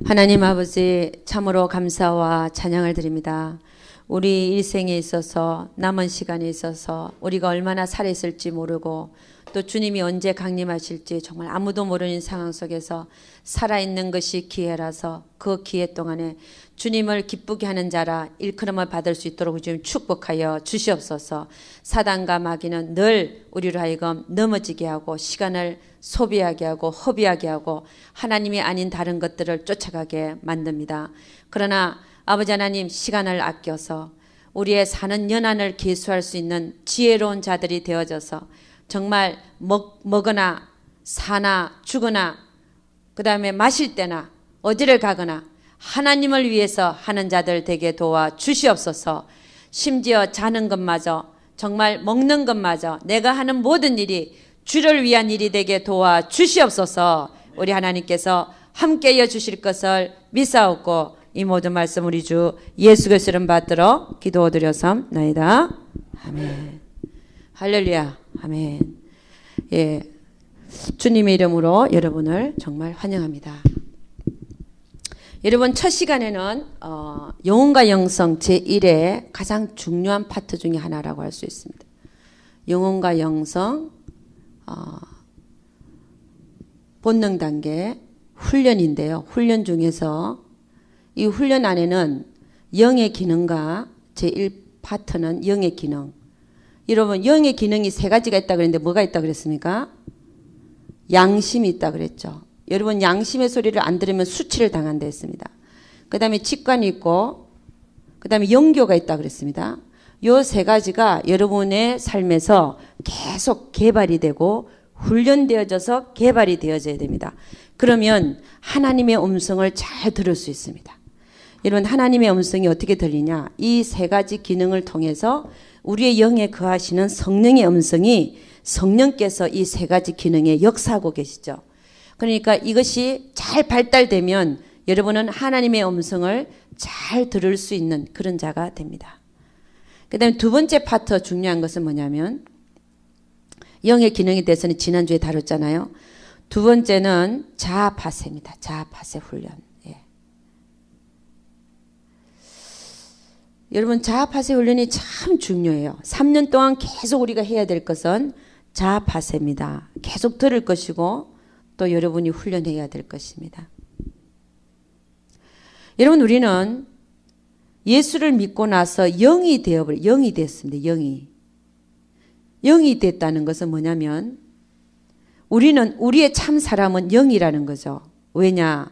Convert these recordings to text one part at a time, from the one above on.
하나님 아버지, 참으로 감사와 찬양을 드립니다. 우리 일생에 있어서, 남은 시간에 있어서 우리가 얼마나 살아있을지 모르고 또 주님이 언제 강림하실지 정말 아무도 모르는 상황 속에서 살아있는 것이 기회라서 그 기회 동안에 주님을 기쁘게 하는 자라 일컬음을 받을 수 있도록 주님 축복하여 주시옵소서. 사단과 마귀는 늘 우리로 하여금 넘어지게 하고 시간을 소비하게 하고 허비하게 하고 하나님이 아닌 다른 것들을 쫓아가게 만듭니다. 그러나 아버지 하나님, 시간을 아껴서 우리의 사는 연한을 계수할 수 있는 지혜로운 자들이 되어져서 정말 먹거나 사나 죽거나 그 다음에 마실 때나 어디를 가거나 하나님을 위해서 하는 자들 되게 도와 주시옵소서. 심지어 자는 것마저, 정말 먹는 것마저 내가 하는 모든 일이 주를 위한 일이 되게 도와 주시옵소서. 우리 하나님께서 함께여 주실 것을 믿사옵고 이 모든 말씀 우리 주 예수 그리스도 이름 받들어 기도드렸사옵나이다. 아멘. 할렐루야. 아멘. 예, 주님의 이름으로 여러분을 정말 환영합니다. 여러분, 첫 시간에는 영혼과 영성 제1의 가장 중요한 파트 중에 하나라고 할 수 있습니다. 영혼과 영성 본능 단계 훈련인데요. 훈련 중에서 이 훈련 안에는 영의 기능과 제1파트는 영의 기능. 여러분, 영의 기능이 세 가지가 있다고 그랬는데 뭐가 있다고 그랬습니까? 양심이 있다고 그랬죠. 여러분, 양심의 소리를 안 들으면 수치를 당한다 했습니다. 그 다음에 직관이 있고 그 다음에 영교가 있다고 그랬습니다. 요 세 가지가 여러분의 삶에서 계속 개발이 되고 훈련되어져서 개발이 되어져야 됩니다. 그러면 하나님의 음성을 잘 들을 수 있습니다. 여러분, 하나님의 음성이 어떻게 들리냐? 이 세 가지 기능을 통해서 우리의 영에 거하시는 성령의 음성이 성령께서 이 세 가지 기능에 역사하고 계시죠. 그러니까 이것이 잘 발달되면 여러분은 하나님의 음성을 잘 들을 수 있는 그런 자가 됩니다. 그 다음에 두 번째 파트 중요한 것은 뭐냐면 영의 기능에 대해서는 지난주에 다뤘잖아요. 두 번째는 자아파세입니다. 자아파세 훈련. 예. 여러분, 자아파세 훈련이 참 중요해요. 3년 동안 계속 우리가 해야 될 것은 자아파세입니다. 계속 들을 것이고 또 여러분이 훈련해야 될 것입니다. 여러분, 우리는 예수를 믿고 나서 영이 됐습니다. 영이 됐다는 것은 뭐냐면 우리의 참 사람은 영이라는 거죠. 왜냐?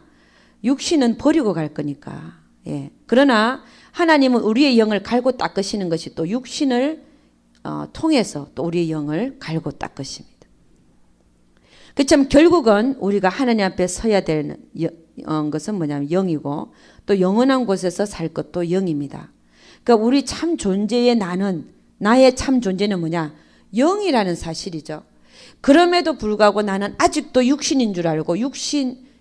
육신은 버리고 갈 거니까. 예. 그러나 하나님은 우리의 영을 갈고 닦으시는 것이 또 육신을 통해서 또 우리의 영을 갈고 닦으십니다. 그렇지만 결국은 우리가 하나님 앞에 서야 되는 것은 뭐냐면 영이고 또 영원한 곳에서 살 것도 영입니다. 그러니까 우리 참 존재의 나의 참 존재는 뭐냐? 영이라는 사실이죠. 그럼에도 불구하고 나는 아직도 육신인 줄 알고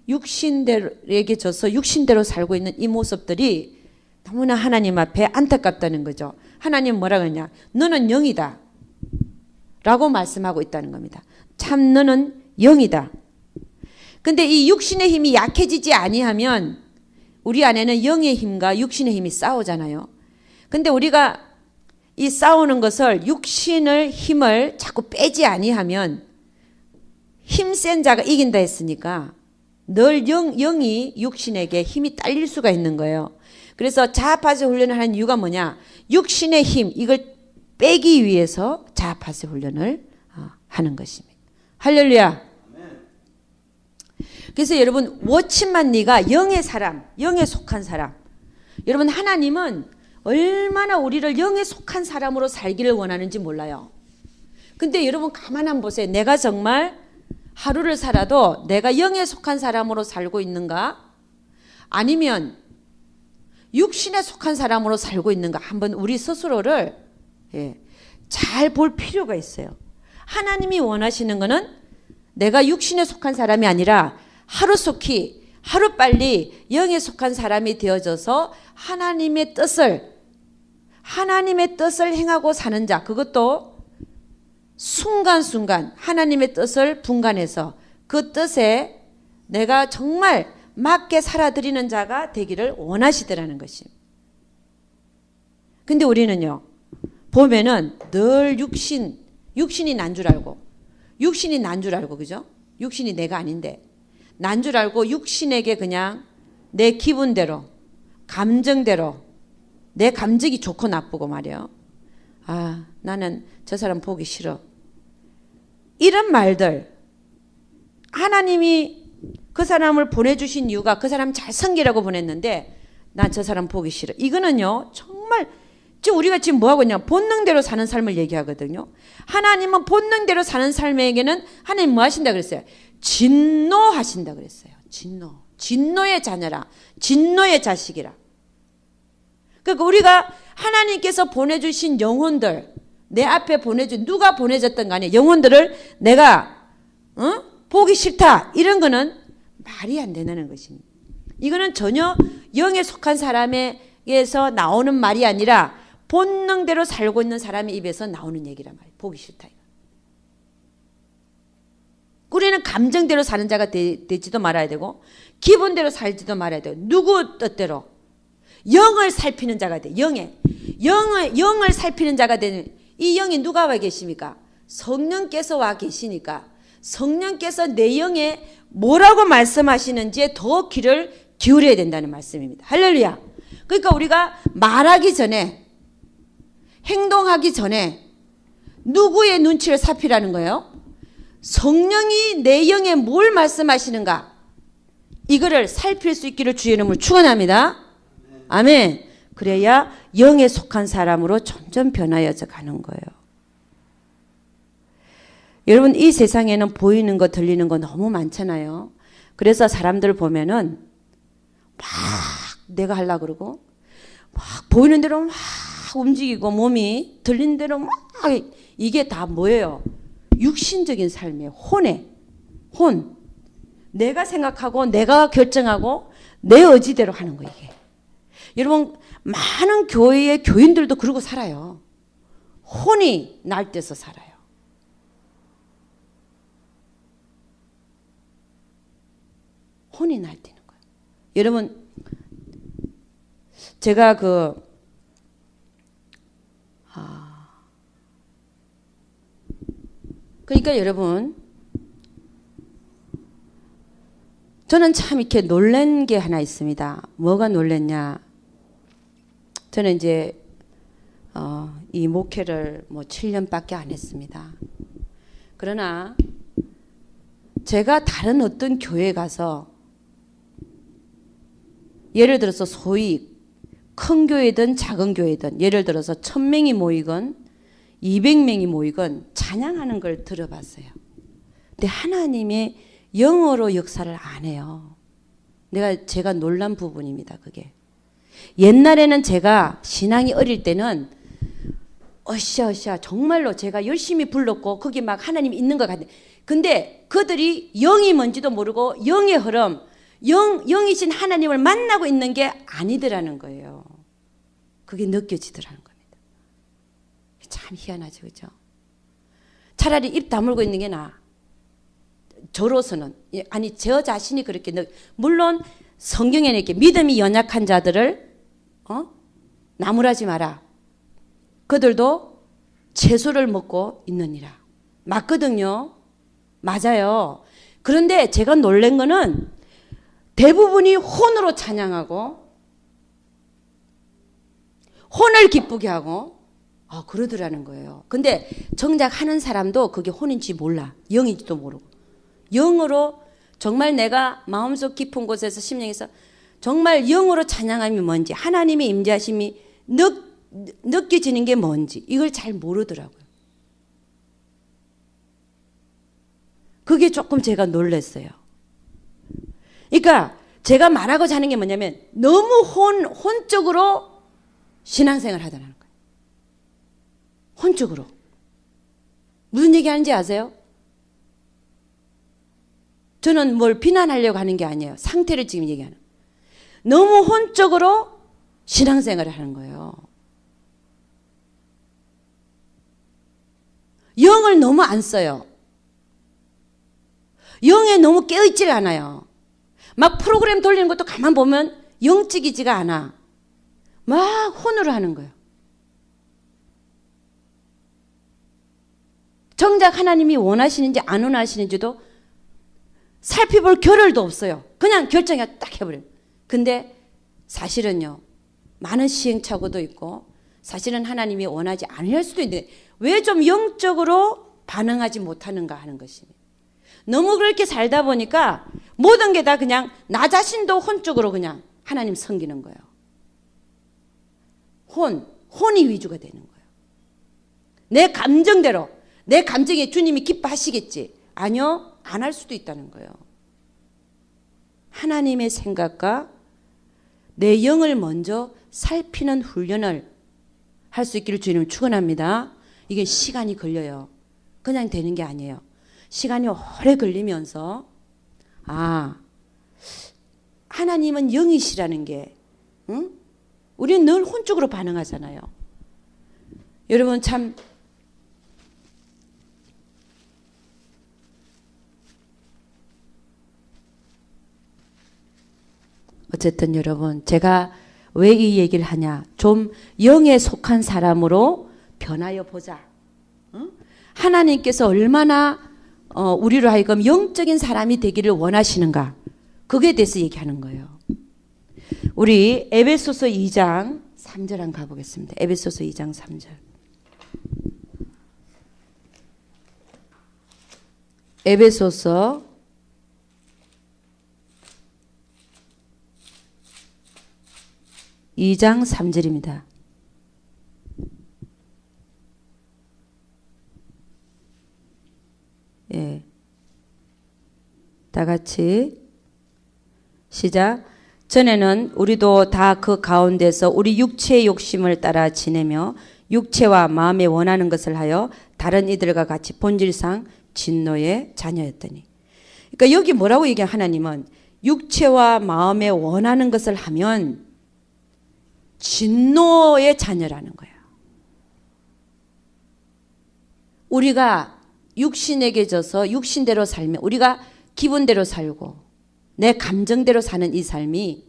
육신에게 져서 육신대로 살고 있는 이 모습들이 너무나 하나님 앞에 안타깝다는 거죠. 하나님 뭐라고 하냐? 너는 영이다 라고 말씀하고 있다는 겁니다. 참 너는 영이다. 근데 이 육신의 힘이 약해지지 아니하면 우리 안에는 영의 힘과 육신의 힘이 싸우잖아요. 근데 우리가 이 싸우는 것을 육신의 힘을 자꾸 빼지 아니하면 힘센 자가 이긴다 했으니까 늘 영이 육신에게 힘이 딸릴 수가 있는 거예요. 그래서 자아파세 훈련을 하는 이유가 뭐냐? 육신의 힘, 이걸 빼기 위해서 자아파세 훈련을 하는 것입니다. 할렐루야. 그래서 여러분, 워치만 네가 영의 사람, 영에 속한 사람. 여러분, 하나님은 얼마나 우리를 영에 속한 사람으로 살기를 원하는지 몰라요. 근데 여러분 가만 한번 보세요. 내가 정말 하루를 살아도 내가 영에 속한 사람으로 살고 있는가? 아니면 육신에 속한 사람으로 살고 있는가? 한번 우리 스스로를 잘 볼 필요가 있어요. 하나님이 원하시는 것은 내가 육신에 속한 사람이 아니라 하루빨리 영에 속한 사람이 되어져서 하나님의 뜻을 행하고 사는 자, 그것도 순간순간 하나님의 뜻을 분간해서 그 뜻에 내가 정말 맞게 살아드리는 자가 되기를 원하시더라는 것입니다. 근데 우리는요, 보면은 늘 육신이 난 줄 알고, 그죠? 육신이 내가 아닌데, 난 줄 알고 육신에게 그냥 내 기분대로, 감정대로, 내 감정이 좋고 나쁘고 말이에요. 아, 나는 저 사람 보기 싫어. 이런 말들, 하나님이 그 사람을 보내주신 이유가 그 사람 잘 섬기라고 보냈는데 난 저 사람 보기 싫어. 이거는요, 정말 지금 우리가 지금 뭐하고 있냐, 본능대로 사는 삶을 얘기하거든요. 하나님은 본능대로 사는 삶에게는 하나님 뭐 하신다 그랬어요? 진노하신다 그랬어요. 진노의 자녀라, 진노의 자식이라. 그러니까 우리가 하나님께서 보내주신 영혼들, 내 앞에 누가 보내졌던 간에 영혼들을 내가 보기 싫다, 이런 거는 말이 안 된다는 것입니다. 이거는 전혀 영에 속한 사람에게서 나오는 말이 아니라 본능대로 살고 있는 사람의 입에서 나오는 얘기란 말이에요. 보기 싫다. 우리는 감정대로 사는 자가 되지도 말아야 되고 기분대로 살지도 말아야 되고 누구 뜻대로 영을 살피는 자가 돼. 영을 살피는 자가 되는, 이 영이 누가 와 계십니까? 성령께서 와 계시니까 성령께서 내 영에 뭐라고 말씀하시는지에 더 귀를 기울여야 된다는 말씀입니다. 할렐루야. 그러니까 우리가 말하기 전에, 행동하기 전에 누구의 눈치를 살피라는 거예요? 성령이 내 영에 뭘 말씀하시는가, 이거를 살필 수 있기를 주의 이름으로 축원합니다. 아멘. 그래야 영에 속한 사람으로 점점 변하여져 가는 거예요. 여러분, 이 세상에는 보이는 거 들리는 거 너무 많잖아요. 그래서 사람들 보면은 막 내가 하려고 그러고 막 보이는 대로 막 움직이고 몸이 들리는 대로 막, 이게 다 뭐예요? 육신적인 삶이에요. 혼. 내가 생각하고 내가 결정하고 내 의지대로 하는 거, 이게. 여러분, 많은 교회의 교인들도 그러고 살아요. 혼이 날뛰어서 살아요. 혼이 날뛰는 거예요. 여러분, 제가 그러니까 여러분, 저는 참 이렇게 놀란 게 하나 있습니다. 뭐가 놀랐냐? 저는 이제 이 목회를 7년밖에 안 했습니다. 그러나 제가 다른 어떤 교회에 가서, 예를 들어서 소위 큰 교회든 작은 교회든, 예를 들어서 1000명이 모이건 200명이 모이건 찬양하는 걸 들어봤어요. 근데 하나님의 영어로 역사를 안 해요. 제가 놀란 부분입니다, 그게. 옛날에는 제가 신앙이 어릴 때는 어쌰어쌰 정말로 제가 열심히 불렀고 거기 막 하나님이 있는 것 같아요. 근데 그들이 영이 뭔지도 모르고 영의 흐름, 영이신 하나님을 만나고 있는 게 아니더라는 거예요. 그게 느껴지더라는 겁니다. 참 희한하죠, 그죠? 차라리 입 다물고 있는 게 나아. 저로서는, 아니 저 자신이 그렇게 물론 성경에는 이렇게 믿음이 연약한 자들을 나무라지 마라. 그들도 채소를 먹고 있느니라. 맞거든요. 맞아요. 그런데 제가 놀란 거는 대부분이 혼으로 찬양하고 혼을 기쁘게 하고 그러더라는 거예요. 근데 정작 하는 사람도 그게 혼인지 몰라. 영인지도 모르고. 영으로 정말 내가 마음속 깊은 곳에서 심령에서 정말 영으로 찬양함이 뭔지, 하나님의 임재하심이 느껴지는 게 뭔지 이걸 잘 모르더라고요. 그게 조금 제가 놀랐어요. 그러니까 제가 말하고자 하는 게 뭐냐면 너무 혼적으로 신앙생활을 하더라는 거예요. 혼적으로. 무슨 얘기 하는지 아세요? 저는 뭘 비난하려고 하는 게 아니에요. 상태를 지금 얘기하는 거예요. 너무 혼적으로 신앙생활을 하는 거예요. 영을 너무 안 써요. 영에 너무 깨어있질 않아요. 막 프로그램 돌리는 것도 가만 보면 영적이지가 않아. 막 혼으로 하는 거예요. 정작 하나님이 원하시는지 안 원하시는지도 살펴볼 겨를도 없어요. 그냥 결정이 딱 해버려요. 근데 사실은요, 많은 시행착오도 있고 사실은 하나님이 원하지 않을 수도 있는데 왜 좀 영적으로 반응하지 못하는가 하는 것입니다. 너무 그렇게 살다 보니까 모든 게 다 그냥 나 자신도 혼적으로 그냥 하나님 섬기는 거예요. 혼이 위주가 되는 거예요. 내 감정대로, 내 감정에 주님이 기뻐하시겠지. 아니요, 안 할 수도 있다는 거예요. 하나님의 생각과 내 영을 먼저 살피는 훈련을 할 수 있기를 주님을 축원합니다. 이게 시간이 걸려요. 그냥 되는 게 아니에요. 시간이 오래 걸리면서 하나님은 영이시라는 게, 우리는 늘 혼적으로 반응하잖아요. 여러분 참 어쨌든 여러분, 제가 왜 이 얘기를 하냐, 좀 영에 속한 사람으로 변하여 보자. 하나님께서 얼마나 우리로 하여금 영적인 사람이 되기를 원하시는가, 그거에 대해서 얘기하는 거예요. 우리 에베소서 2장 3절 한번 가보겠습니다. 에베소서 2장 3절. 에베소서 2장 3절입니다. 예. 다 같이 시작. 전에는 우리도 다 그 가운데서 우리 육체의 욕심을 따라 지내며 육체와 마음에 원하는 것을 하여 다른 이들과 같이 본질상 진노의 자녀였더니. 그러니까 여기 뭐라고 얘기해? 하나님은 육체와 마음에 원하는 것을 하면 진노의 자녀라는 거예요. 우리가 육신에게 져서 육신대로 살면, 우리가 기분대로 살고 내 감정대로 사는 이 삶이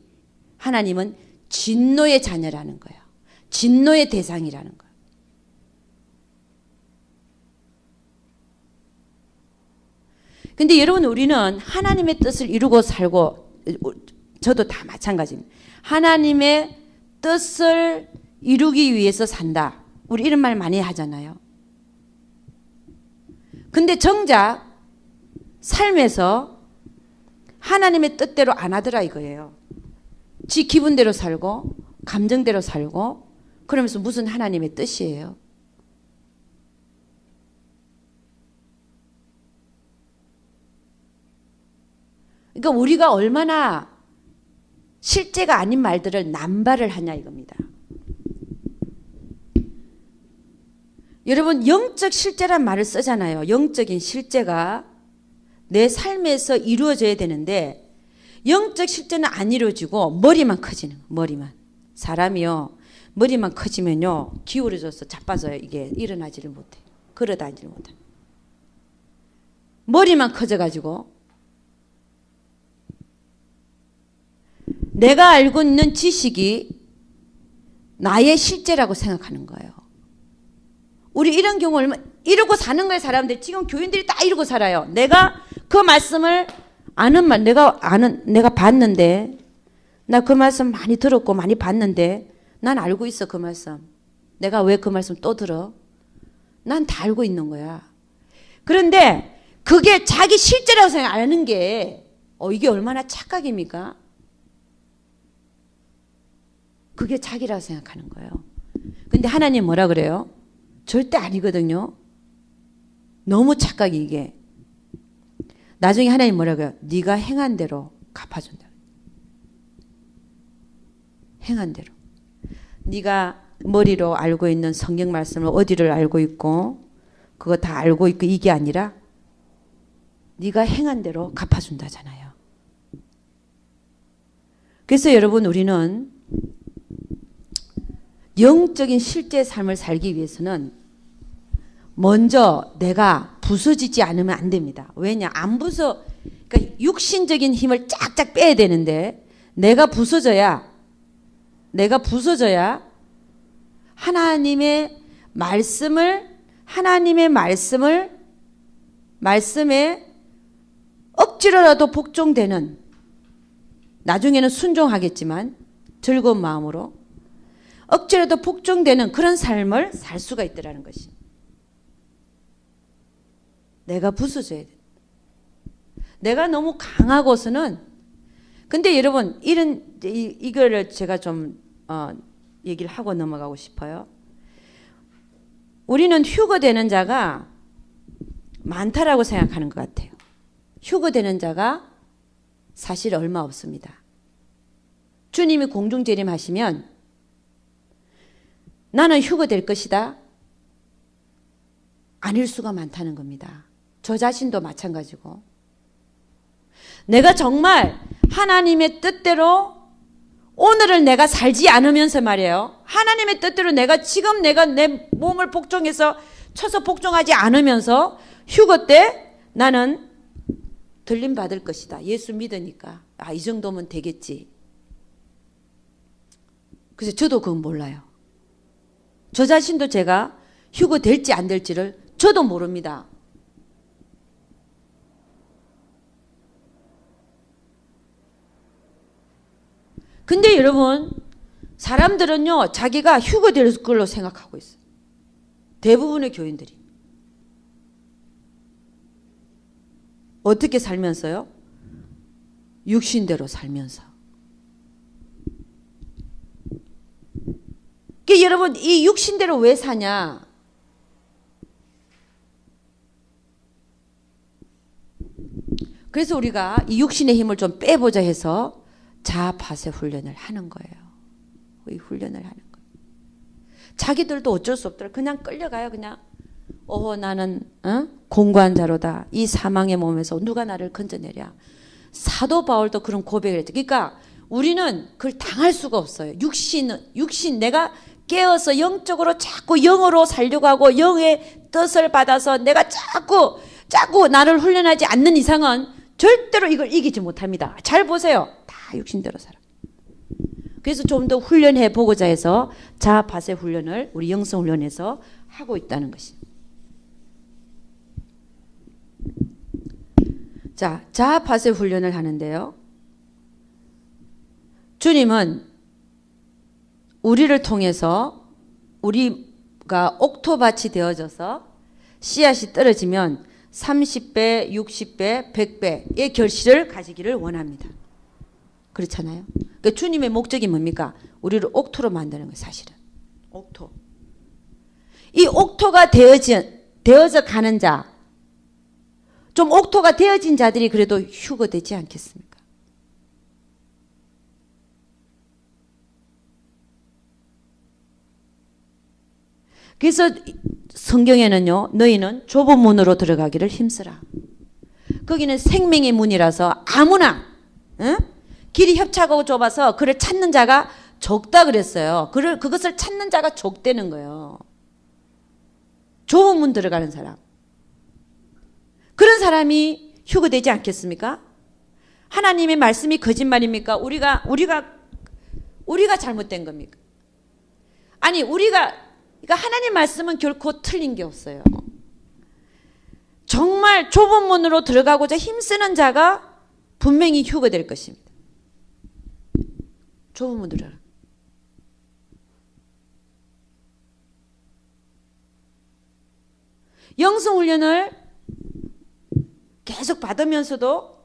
하나님은 진노의 자녀라는 거예요. 진노의 대상이라는 거예요. 근데 여러분, 우리는 하나님의 뜻을 이루고 살고, 저도 다 마찬가지입니다. 하나님의 뜻을 이루기 위해서 산다. 우리 이런 말 많이 하잖아요. 근데 정작 삶에서 하나님의 뜻대로 안 하더라 이거예요. 지 기분대로 살고 감정대로 살고, 그러면서 무슨 하나님의 뜻이에요? 그러니까 우리가 얼마나 실제가 아닌 말들을 남발을 하냐 이겁니다. 여러분, 영적 실제란 말을 쓰잖아요. 영적인 실제가 내 삶에서 이루어져야 되는데 영적 실제는 안 이루어지고 머리만 커지는 거예요. 머리만. 사람이요, 머리만 커지면요 기울어져서 자빠져요. 이게 일어나지를 못해. 걸어다니지를 못해. 머리만 커져가지고 내가 알고 있는 지식이 나의 실제라고 생각하는 거예요. 우리 이런 경우 얼마 이러고 사는 거예요. 사람들 지금 교인들이 다 이러고 살아요. 내가 그 말씀을 내가 봤는데, 나 그 말씀 많이 들었고 많이 봤는데, 난 알고 있어 그 말씀. 내가 왜 그 말씀 또 들어? 난 다 알고 있는 거야. 그런데 그게 자기 실제라고 생각하는 게 이게 얼마나 착각입니까? 그게 자기라고 생각하는 거예요. 근데 하나님 뭐라 그래요? 절대 아니거든요. 너무 착각이 이게. 나중에 하나님 뭐라 그래요? 네가 행한 대로 갚아준다. 행한 대로. 네가 머리로 알고 있는 성경 말씀을 어디를 알고 있고 그거 다 알고 있고 이게 아니라 네가 행한 대로 갚아준다잖아요. 그래서 여러분, 우리는 영적인 실제 삶을 살기 위해서는 먼저 내가 부서지지 않으면 안 됩니다. 왜냐? 안 그러니까 육신적인 힘을 쫙쫙 빼야 되는데 내가 부서져야 하나님의 말씀에 억지로라도 복종되는, 나중에는 순종하겠지만 즐거운 마음으로 억지로라도 복종되는 그런 삶을 살 수가 있더라는 것이. 내가 부서져야 돼. 내가 너무 강하고서는, 근데 여러분 이거를 제가 좀 얘기를 하고 넘어가고 싶어요. 우리는 휴거되는 자가 많다라고 생각하는 것 같아요. 휴거되는 자가 사실 얼마 없습니다. 주님이 공중재림하시면 나는 휴거될 것이다, 아닐 수가 많다는 겁니다. 저 자신도 마찬가지고, 내가 정말 하나님의 뜻대로 오늘을 내가 살지 않으면서 말이에요, 하나님의 뜻대로 내가 내 몸을 복종해서 쳐서 복종하지 않으면서 휴거 때 나는 들림 받을 것이다, 예수 믿으니까 이 정도면 되겠지. 그래서 저도 그건 몰라요. 저 자신도 제가 휴거 될지 안 될지를 저도 모릅니다. 근데 여러분, 사람들은요 자기가 휴거될 걸로 생각하고 있어요. 대부분의 교인들이. 어떻게 살면서요? 육신대로 살면서. 그러니까 여러분, 이 육신대로 왜 사냐? 그래서 우리가 이 육신의 힘을 좀 빼보자 해서 자아파세 훈련을 하는 거예요. 이 훈련을 하는 거예요. 자기들도 어쩔 수 없더라. 그냥 끌려가요. 그냥 나는 공고한 자로다. 이 사망의 몸에서 누가 나를 건져내랴. 사도 바울도 그런 고백을 했죠. 그러니까 우리는 그걸 당할 수가 없어요. 육신 내가 깨어서 영적으로 자꾸 영으로 살려고 하고 영의 뜻을 받아서 내가 자꾸 나를 훈련하지 않는 이상은 절대로 이걸 이기지 못합니다. 잘 보세요. 다 육신대로 살아. 그래서 좀 더 훈련해 보고자 해서 자아파세 훈련을 우리 영성훈련에서 하고 있다는 것입니다. 자, 자아파세 훈련을 하는데요, 주님은 우리를 통해서 우리가 옥토밭이 되어져서 씨앗이 떨어지면 30배, 60배, 100배의 결실을 가지기를 원합니다. 그렇잖아요. 그러니까 주님의 목적이 뭡니까? 우리를 옥토로 만드는 거예요. 사실은 옥토. 이 옥토가 되어져 가는 자, 좀 옥토가 되어진 자들이 그래도 휴거되지 않겠습니까? 그래서 성경에는요, 너희는 좁은 문으로 들어가기를 힘쓰라. 거기는 생명의 문이라서 아무나, 길이 협착하고 좁아서 그를 찾는 자가 적다 그랬어요. 그것을 찾는 자가 적대는 거예요. 좁은 문 들어가는 사람. 그런 사람이 휴거되지 않겠습니까? 하나님의 말씀이 거짓말입니까? 우리가 잘못된 겁니까? 아니, 그러니까 하나님 말씀은 결코 틀린 게 없어요. 정말 좁은 문으로 들어가고자 힘쓰는 자가 분명히 휴거될 것입니다. 좁은 문 들어가. 영성훈련을 계속 받으면서도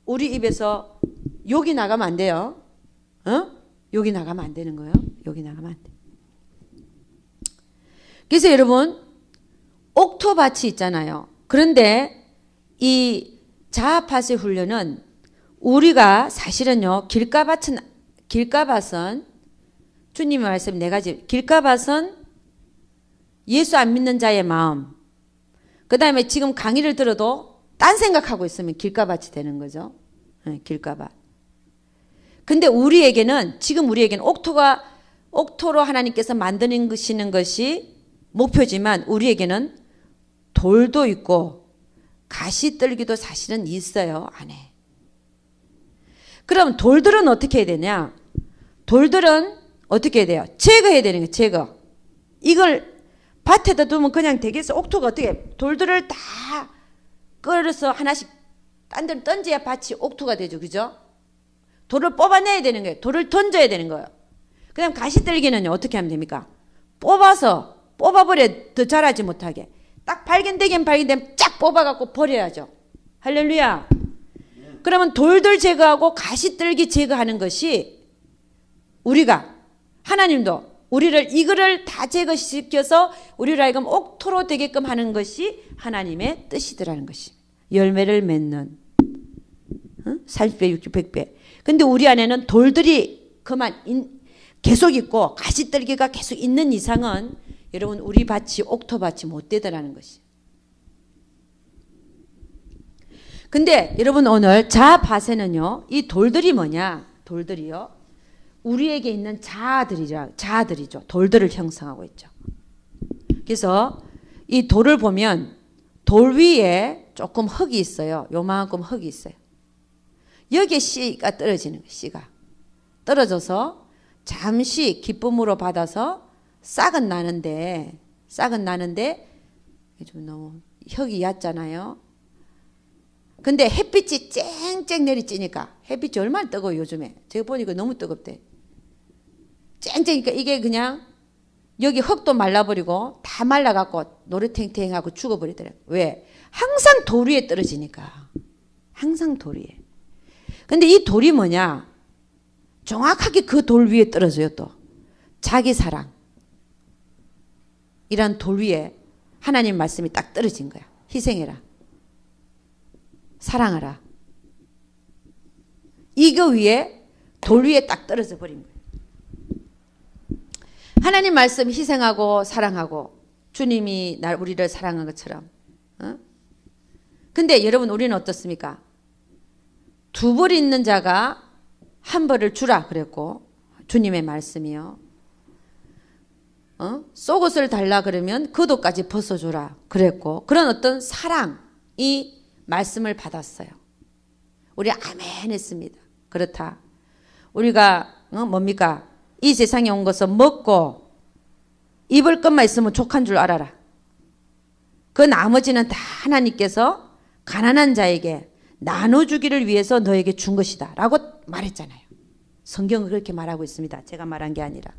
우리 입에서 욕이 나가면 안 돼요. 욕이 나가면 안 되는 거예요. 욕이 나가면 안 돼. 그래서 여러분, 옥토밭이 있잖아요. 그런데 이 자아파세 훈련은 우리가 사실은요, 길가밭은 주님의 말씀 네 가지. 길가밭은 예수 안 믿는 자의 마음. 그 다음에 지금 강의를 들어도 딴 생각하고 있으면 길가밭이 되는 거죠. 길가밭. 근데 지금 우리에게는 옥토로 하나님께서 만드시는 것이 목표지만 우리에게는 돌도 있고 가시떨기도 사실은 있어요, 안에. 그럼 돌들은 어떻게 해야 되냐? 돌들은 어떻게 해야 돼요? 제거해야 되는 거예요, 제거. 이걸 밭에다 두면 그냥 되겠어? 옥토가 어떻게, 돌들을 다 끌어서 하나씩 딴 데로 던져야 밭이 옥토가 되죠, 그죠? 돌을 뽑아내야 되는 거예요. 돌을 던져야 되는 거예요. 그 다음 가시떨기는요, 어떻게 하면 됩니까? 뽑아버려, 더 자라지 못하게. 딱 발견되면 쫙 뽑아갖고 버려야죠. 할렐루야. 그러면 돌들 제거하고 가시떨기 제거하는 것이 우리가, 하나님도 우리를 이거를 다 제거시켜서 우리를 하여금 옥토로 되게끔 하는 것이 하나님의 뜻이더라는 것이. 열매를 맺는 40배, 60배, 100배. 근데 우리 안에는 돌들이 계속 있고 가시떨기가 계속 있는 이상은 여러분 우리 밭이 옥토밭이 못 되더라는 것이. 근데 여러분 오늘 자밭에는요, 이 돌들이 뭐냐? 돌들이요, 우리에게 있는 자아들이죠. 돌들을 형성하고 있죠. 그래서 이 돌을 보면 돌 위에 조금 흙이 있어요. 요만큼 흙이 있어요. 여기에 씨가 떨어지는 거예요. 씨가 떨어져서 잠시 기쁨으로 받아서 싹은 나는데 좀 너무 흙이 얕잖아요. 근데 햇빛이 쨍쨍 내리쬐니까, 햇빛이 얼마나 뜨거워요 요즘에. 제가 보니까 너무 뜨겁대. 쨍쨍이니까 이게 그냥 여기 흙도 말라버리고 다 말라갖고 노릇탱탱하고 죽어버리더래요. 왜? 항상 돌 위에 떨어지니까. 항상 돌 위에. 근데 이 돌이 뭐냐? 정확하게 그 돌 위에 떨어져요. 또 자기 사랑 이란 돌 위에 하나님 말씀이 딱 떨어진 거야. 희생해라, 사랑하라. 이거 위에, 돌 위에 딱 떨어져 버린 거예요. 하나님 말씀 희생하고 사랑하고 주님이 우리를 사랑한 것처럼. 근데 여러분 우리는 어떻습니까? 두 벌 있는 자가 한 벌을 주라 그랬고, 주님의 말씀이요. 속옷을 달라 그러면 겉옷까지 벗어주라 그랬고, 그런 어떤 사랑이 말씀을 받았어요. 우리 아멘 했습니다. 그렇다. 우리가 뭡니까? 이 세상에 온 것은 먹고 입을 것만 있으면 족한 줄 알아라. 그 나머지는 다 하나님께서 가난한 자에게 나눠주기를 위해서 너에게 준 것이다 라고 말했잖아요. 성경은 그렇게 말하고 있습니다. 제가 말한 게 아니라.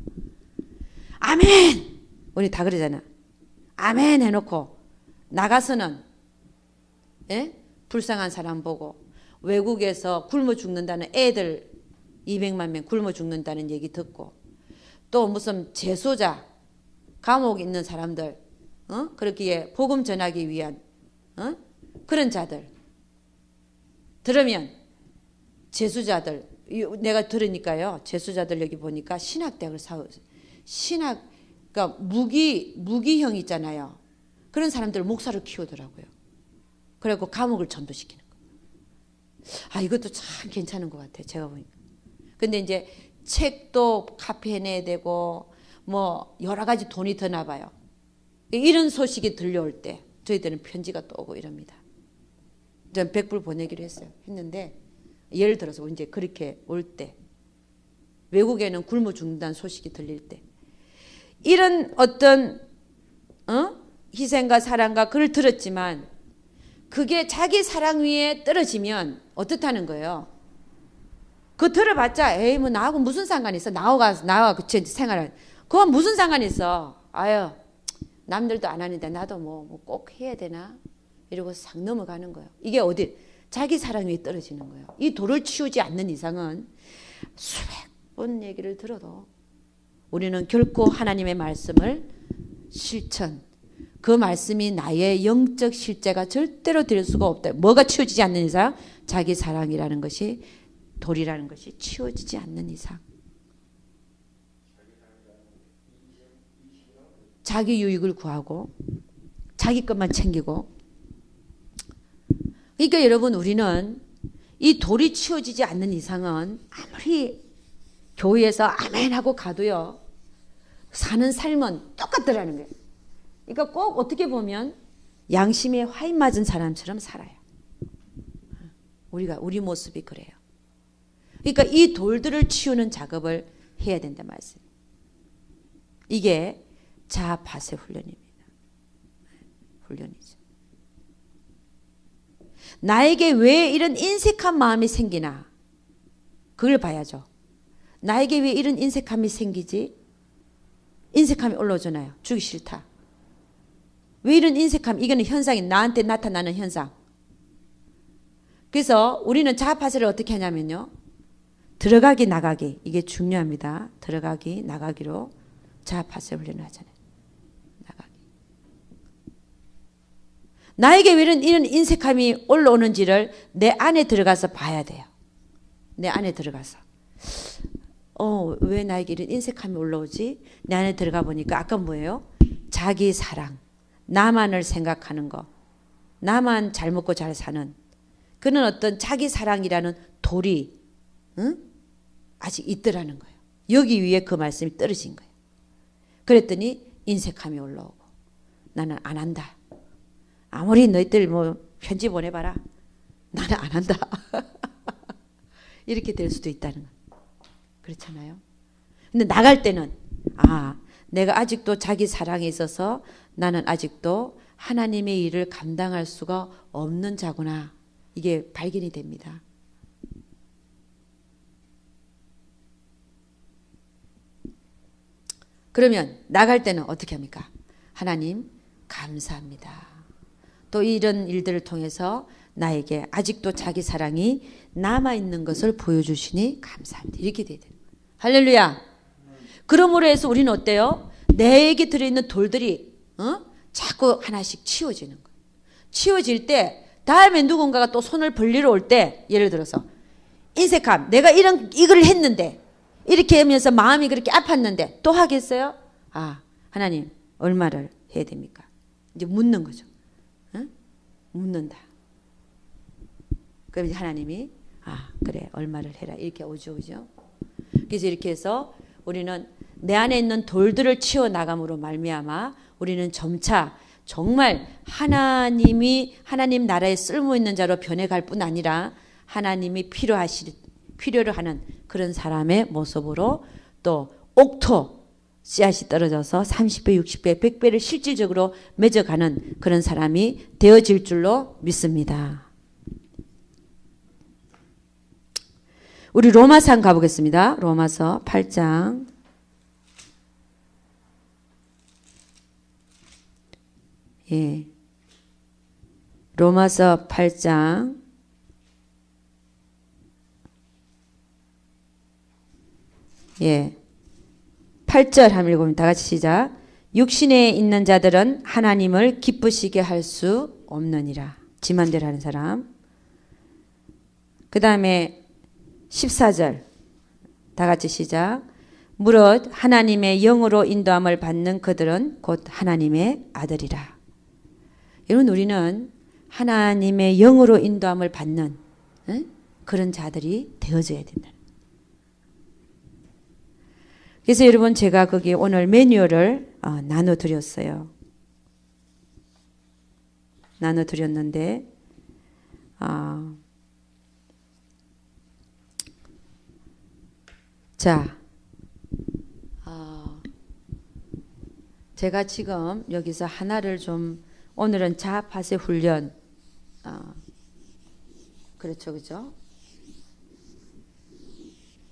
아멘! 우리 다 그러잖아. 아멘 해놓고 나가서는 불쌍한 사람 보고 외국에서 굶어 죽는다는 애들 200만 명 굶어 죽는다는 얘기 듣고, 또 무슨 재소자 감옥에 있는 사람들 그렇기에 복음 전하기 위한 그런 자들 들으면, 재수자들 내가 들으니까요, 재수자들 여기 보니까 신학대학을 그러니까 무기형 있잖아요. 그런 사람들 목사를 키우더라고요. 그리고 감옥을 전도시키는 거. 이것도 참 괜찮은 것 같아요. 제가 보니까. 근데 이제 책도 카피해내야 되고 뭐 여러 가지 돈이 드나 봐요. 이런 소식이 들려올 때 저희들은 편지가 또 오고 이럽니다. 전 100불 보내기로 했는데 예를 들어서 이제 그렇게 올 때, 외국에는 굶어 죽는다는 소식이 들릴 때, 이런 어떤 희생과 사랑과 그걸 들었지만 그게 자기 사랑 위에 떨어지면 어떻다는 거예요? 그거 들어봤자 에이 뭐 나하고 무슨 상관이 있어? 나와 그 생활을 그건 무슨 상관이 있어? 아유 남들도 안 하는데 나도 뭐 꼭 해야 되나? 이러고 싹 넘어가는 거예요. 이게 어디? 자기 사랑 위에 떨어지는 거예요. 이 돌을 치우지 않는 이상은 수백 번 얘기를 들어도 우리는 결코 하나님의 말씀을 실천, 그 말씀이 나의 영적 실제가 절대로 될 수가 없다. 뭐가 치워지지 않는 이상? 자기 사랑이라는 것이, 돌이라는 것이 치워지지 않는 이상. 자기 유익을 구하고 자기 것만 챙기고. 그러니까 여러분 우리는 이 돌이 치워지지 않는 이상은 아무리 교회에서 아멘하고 가도요, 사는 삶은 똑같더라는 거예요. 그러니까 꼭 어떻게 보면 양심에 화인 맞은 사람처럼 살아요. 우리 모습이 그래요. 그러니까 이 돌들을 치우는 작업을 해야 된다 말씀. 이게 자아파세 훈련입니다. 훈련이죠. 나에게 왜 이런 인색한 마음이 생기나? 그걸 봐야죠. 나에게 왜 이런 인색함이 생기지? 인색함이 올라오잖아요. 주기 싫다. 왜 이런 인색함? 이거는 현상이 나한테 나타나는 현상. 그래서 우리는 자아파세를 어떻게 하냐면요. 들어가기 나가기. 이게 중요합니다. 들어가기 나가기로 자아파세 훈련을 하잖아요. 나가기. 나에게 왜 이런 인색함이 올라오는지를 내 안에 들어가서 봐야 돼요. 내 안에 들어가서. 왜 나에게 이런 인색함이 올라오지? 내 안에 들어가 보니까 아까 뭐예요? 자기 사랑. 나만을 생각하는 거. 나만 잘 먹고 잘 사는 그런 어떤 자기 사랑이라는 돌이 아직 있더라는 거예요. 여기 위에 그 말씀이 떨어진 거예요. 그랬더니 인색함이 올라오고 나는 안 한다. 아무리 너희들 뭐 편지 보내봐라. 나는 안 한다. 이렇게 될 수도 있다는 거예요. 그렇잖아요. 근데 나갈 때는 내가 아직도 자기 사랑에 있어서 나는 아직도 하나님의 일을 감당할 수가 없는 자구나. 이게 발견이 됩니다. 그러면 나갈 때는 어떻게 합니까? 하나님 감사합니다. 또 이런 일들을 통해서 나에게 아직도 자기 사랑이 남아있는 것을 보여주시니 감사합니다. 이렇게 돼야 돼요. 할렐루야. 그러므로 해서 우리는 어때요? 내게 들어있는 돌들이 자꾸 하나씩 치워지는 거예요. 치워질 때 다음에 누군가가 또 손을 벌리러 올 때 예를 들어서 인색함. 내가 이걸 했는데 이렇게 하면서 마음이 그렇게 아팠는데 또 하겠어요? 하나님 얼마를 해야 됩니까? 이제 묻는 거죠. 묻는다. 그럼 이제 하나님이 그래 얼마를 해라 이렇게 오죠. 그죠? 그래서 이렇게 해서 우리는 내 안에 있는 돌들을 치워나감으로 말미암아 우리는 점차 정말 하나님 나라에 쓸모있는 자로 변해갈 뿐 아니라 하나님이 필요로 하는 그런 사람의 모습으로 또 옥토 씨앗이 떨어져서 30배, 60배, 100배를 실질적으로 맺어가는 그런 사람이 되어질 줄로 믿습니다. 우리 로마서 한번 가보겠습니다. 로마서 8장. 로마서 8장. 8절 한번 읽어봅니다. 다 같이 시작. 육신에 있는 자들은 하나님을 기쁘시게 할 수 없느니라. 지만대로 하는 사람. 그 다음에 14절 다 같이 시작. 무릇 하나님의 영으로 인도함을 받는 그들은 곧 하나님의 아들이라. 여러분 우리는 하나님의 영으로 인도함을 받는 그런 자들이 되어져야 된다. 그래서 여러분 제가 거기 오늘 매뉴얼을 나눠드렸어요. 나눠드렸는데 제가 지금 여기서 하나를 좀 오늘은 자아파세 훈련 그렇죠, 그죠?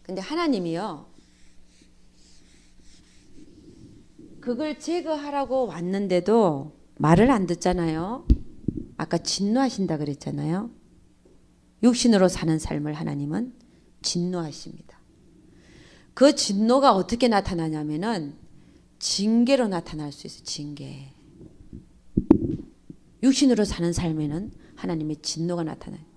근데 하나님이요 그걸 제거하라고 왔는데도 말을 안 듣잖아요. 아까 진노하신다 그랬잖아요. 육신으로 사는 삶을 하나님은 진노하십니다. 그 진노가 어떻게 나타나냐면은 징계로 나타날 수 있어요. 징계. 육신으로 사는 삶에는 하나님의 진노가 나타나요.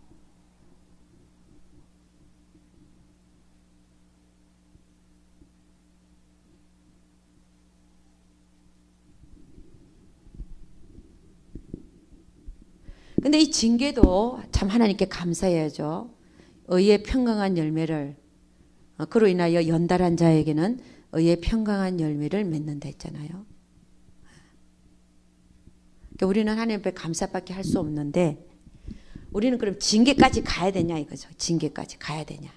근데 이 징계도 참 하나님께 감사해야죠. 의의 평강한 열매를 그로 인하여 연달한 자에게는 의의 평강한 열매를 맺는다 했잖아요. 그러니까 우리는 하나님 앞에 감사밖에 할 수 없는데 우리는 그럼 징계까지 가야 되냐 이거죠. 징계까지 가야 되냐.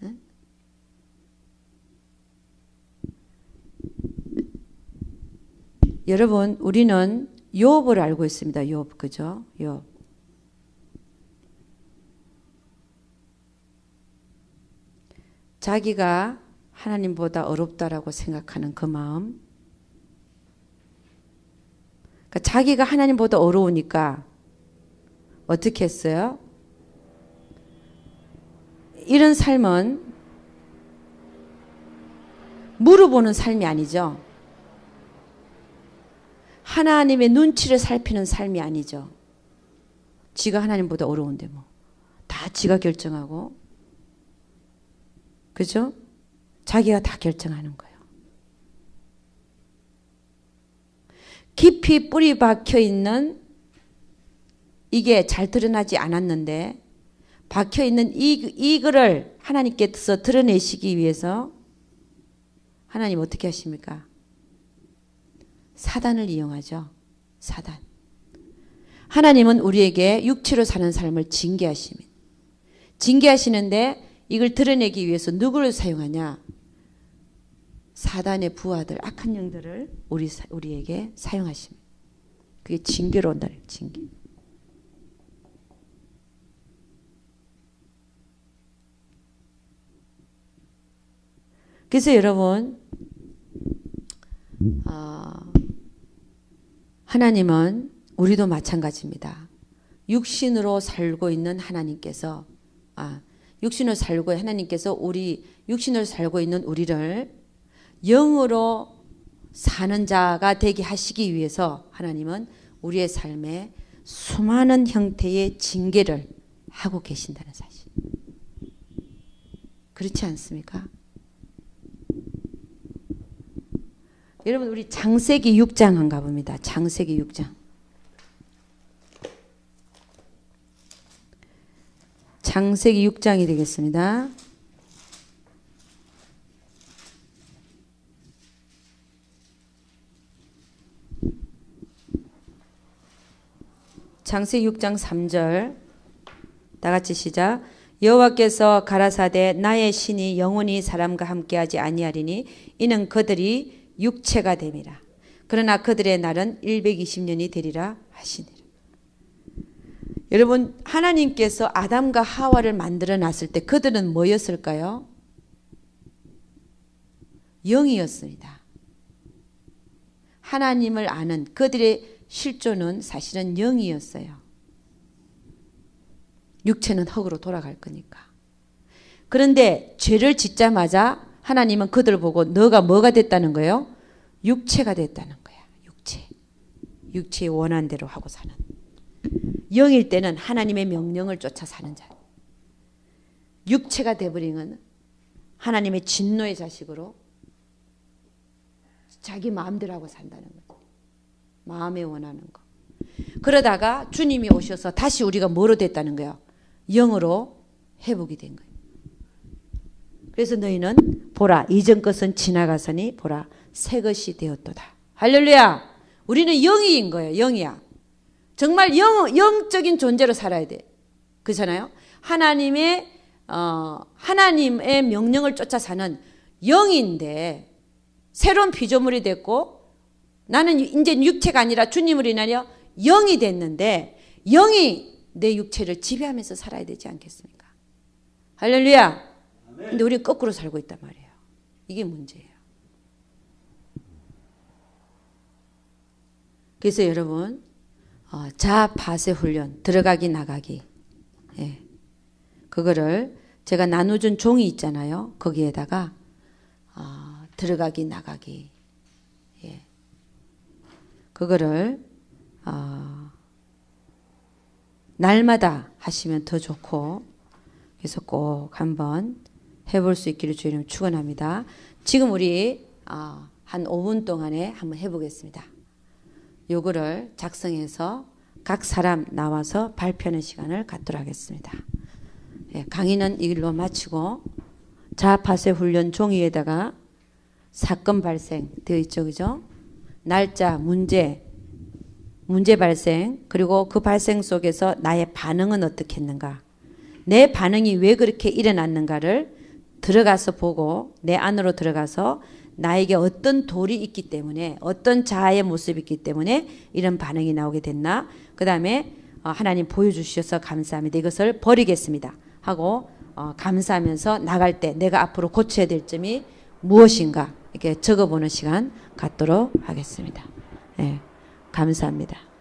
응? 여러분 우리는 욥을 알고 있습니다. 욥 그죠? 욥. 자기가 하나님보다 어렵다라고 생각하는 그 마음. 그러니까 자기가 하나님보다 어려우니까 어떻게 했어요? 이런 삶은 물어보는 삶이 아니죠. 하나님의 눈치를 살피는 삶이 아니죠. 지가 하나님보다 어려운데 뭐. 다 지가 결정하고. 그죠? 자기가 다 결정하는 거예요. 깊이 뿌리 박혀 있는 이게 잘 드러나지 않았는데 박혀 있는 이거를 하나님께서 드러내시기 위해서 하나님 어떻게 하십니까? 사단을 이용하죠. 사단. 하나님은 우리에게 육체로 사는 삶을 징계하십니다. 징계하시는데 이걸 드러내기 위해서 누구를 사용하냐? 사단의 부하들, 악한 영들을 우리에게 사용하십니다. 그게 징계로 온다는 징계. 그래서 여러분, 하나님은 우리도 마찬가지입니다. 육신으로 살고 있는 하나님께서 육신으로 살고 하나님께서 육신으로 살고 있는 우리를 영으로 사는 자가 되게 하시기 위해서 하나님은 우리의 삶에 수많은 형태의 징계를 하고 계신다는 사실. 그렇지 않습니까? 여러분 우리 창세기 6장 한가 봅니다. 창세기 6장. 창세기 6장이 되겠습니다. 창세기 6장 3절 다 같이 시작. 여호와께서 가라사대 나의 신이 영원히 사람과 함께하지 아니하리니 이는 그들이 육체가 됨이라. 그러나 그들의 날은 120년이 되리라 하시니라. 여러분 하나님께서 아담과 하와를 만들어 놨을 때 그들은 뭐였을까요? 영이었습니다. 하나님을 아는 그들의 실존은 사실은 영이었어요. 육체는 흙으로 돌아갈 거니까. 그런데 죄를 짓자마자 하나님은 그들을 보고 너가 뭐가 됐다는 거예요? 육체가 됐다는 거야. 육체의 원한 대로 하고 사는. 영일 때는 하나님의 명령을 쫓아 사는 자. 육체가 돼버리는 하나님의 진노의 자식으로 자기 마음대로 하고 산다는 거죠. 마음에 원하는 거. 그러다가 주님이 오셔서 다시 우리가 뭐로 됐다는 거예요? 영으로 회복이 된 거예요. 그래서 너희는 보라 이전 것은 지나가서니 보라 새 것이 되었도다. 할렐루야. 우리는 영이인 거예요. 영이야. 정말 영적인 존재로 살아야 돼. 그렇잖아요. 하나님의 명령을 쫓아 사는 영인데 새로운 피조물이 됐고 나는 이제 육체가 아니라 주님을 인하여 영이 됐는데 영이 내 육체를 지배하면서 살아야 되지 않겠습니까? 할렐루야. 근데 우리는 거꾸로 살고 있단 말이에요. 이게 문제예요. 그래서 여러분 자아파쇄 훈련 들어가기 나가기 그거를 제가 나눠준 종이 있잖아요. 거기에다가 들어가기 나가기 그거를 날마다 하시면 더 좋고 그래서 꼭 한번 해볼 수 있기를 주님 축원합니다. 지금 우리 한 5분 동안에 한번 해보겠습니다. 요거를 작성해서 각 사람 나와서 발표하는 시간을 갖도록 하겠습니다. 강의는 이걸로 마치고 자아파쇄 훈련 종이에다가 사건 발생 되어 있죠. 그죠? 날짜, 문제 발생, 그리고 그 발생 속에서 나의 반응은 어떻게 했는가, 내 반응이 왜 그렇게 일어났는가를 들어가서 보고 내 안으로 들어가서 나에게 어떤 돌이 있기 때문에, 어떤 자아의 모습이 있기 때문에 이런 반응이 나오게 됐나. 그 다음에 하나님 보여주셔서 감사합니다. 이것을 버리겠습니다 하고 감사하면서 나갈 때 내가 앞으로 고쳐야 될 점이 무엇인가 이렇게 적어보는 시간 갖도록 하겠습니다. 네, 감사합니다.